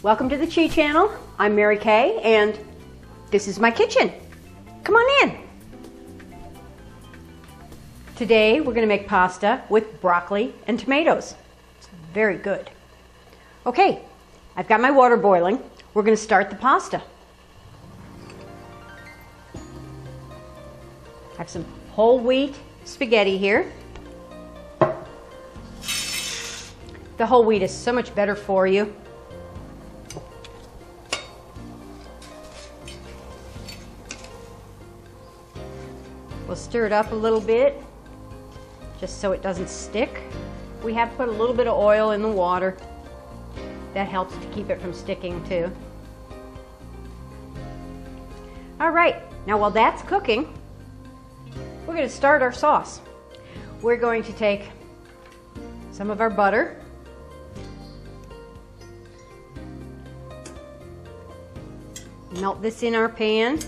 Welcome to the Chi Channel. I'm Mary Kay, and this is my kitchen. Come on in. Today we're going to make pasta with broccoli and tomatoes. It's very good. Okay, I've got my water boiling. We're going to start the pasta. I have some whole wheat spaghetti here. The whole wheat is so much better for you. We'll stir it up a little bit, just so it doesn't stick. We have put a little bit of oil in the water. That helps to keep it from sticking too. All right, now while that's cooking, we're going to start our sauce. We're going to take some of our butter, melt this in our pan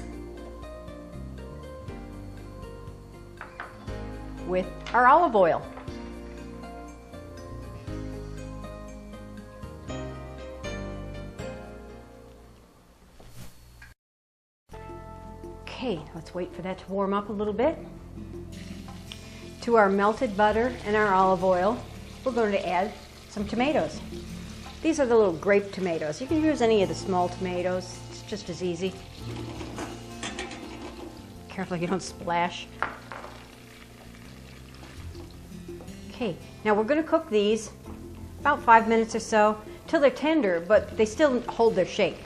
with our olive oil. Okay, let's wait for that to warm up a little bit. To our melted butter and our olive oil, we're going to add some tomatoes. These are the little grape tomatoes. You can use any of the small tomatoes. It's just as easy. Careful you don't splash. Okay, now we're going to cook these about 5 minutes or so till they're tender, but they still hold their shape.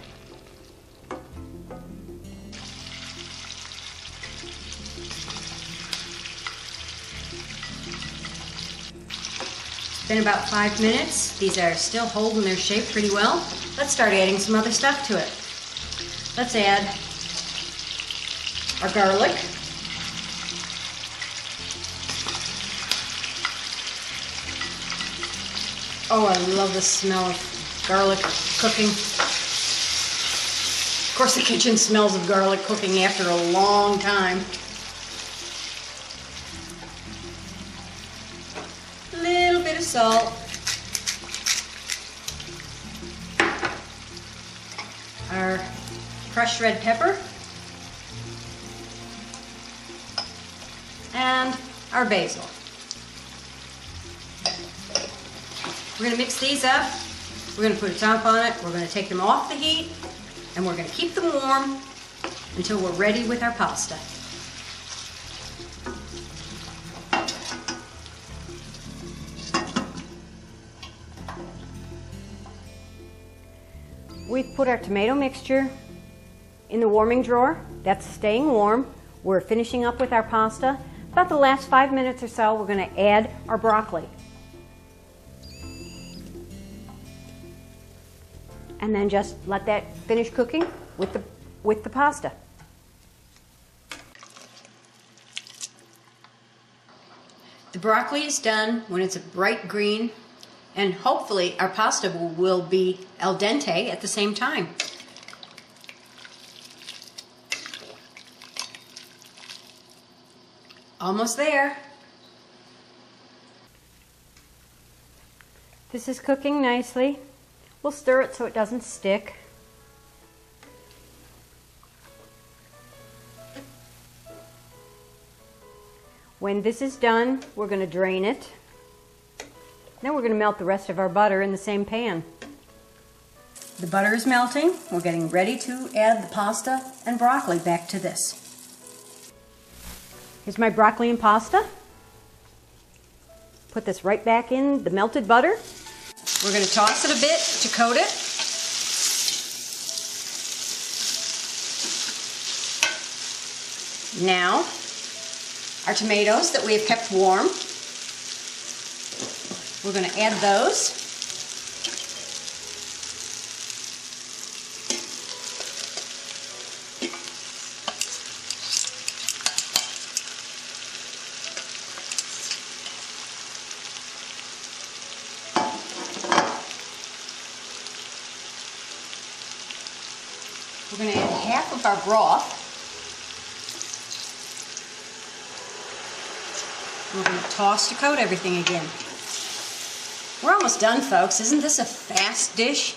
It's been about 5 minutes. These are still holding their shape pretty well. Let's start adding some other stuff to it. Let's add our garlic. Oh, I love the smell of garlic cooking. Of course, the kitchen smells of garlic cooking after a long time. A little bit of salt. Our crushed red pepper. And our basil. We're going to mix these up. We're going to put a top on it. We're going to take them off the heat, and we're going to keep them warm until we're ready with our pasta. We've put our tomato mixture in the warming drawer. That's staying warm. We're finishing up with our pasta. About the last 5 minutes or so, we're going to add our broccoli. And then just let that finish cooking with the pasta. The broccoli is done when it's a bright green, and hopefully our pasta will be al dente at the same time. Almost there. This is cooking nicely. We'll stir it so it doesn't stick. When this is done, we're going to drain it. Then we're going to melt the rest of our butter in the same pan. The butter is melting. We're getting ready to add the pasta and broccoli back to this. Here's my broccoli and pasta. Put this right back in the melted butter. We're going to toss it a bit to coat it. Now, our tomatoes that we have kept warm, we're going to add those. We're going to add half of our broth. We're going to toss to coat everything again. We're almost done, folks. Isn't this a fast dish?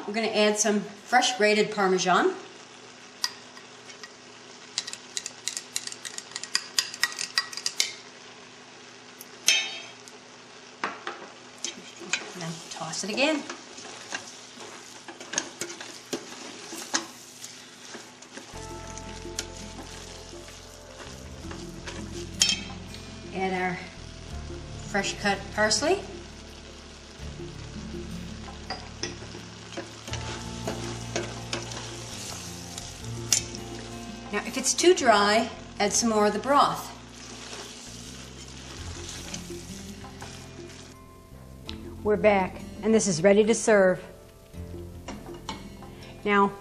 we're going to add some fresh grated Parmesan. And then toss it again. Add our fresh cut parsley. Now, if it's too dry, add some more of the broth. We're back, and this is ready to serve. Now,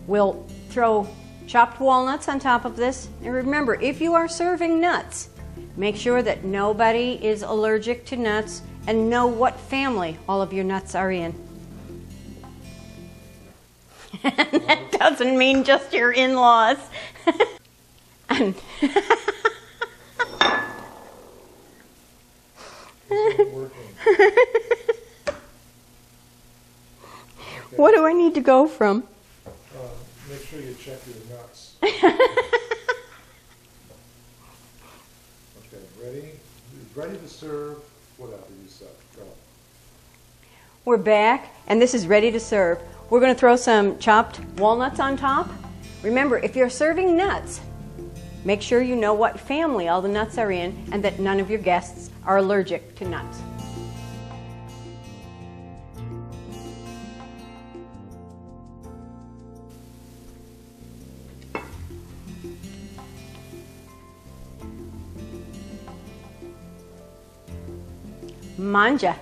we'll throw chopped walnuts on top of this. And remember, if you are serving nuts, make sure that nobody is allergic to nuts and know what family all of your nuts are in. That doesn't mean just your in-laws. What do I need to go from? Make sure you check your nuts. Okay, ready? Ready to serve. Whatever you said. Go. We're back, and this is ready to serve. We're going to throw some chopped walnuts on top. Remember, if you're serving nuts, make sure you know what family all the nuts are in and that none of your guests are allergic to nuts. Manja.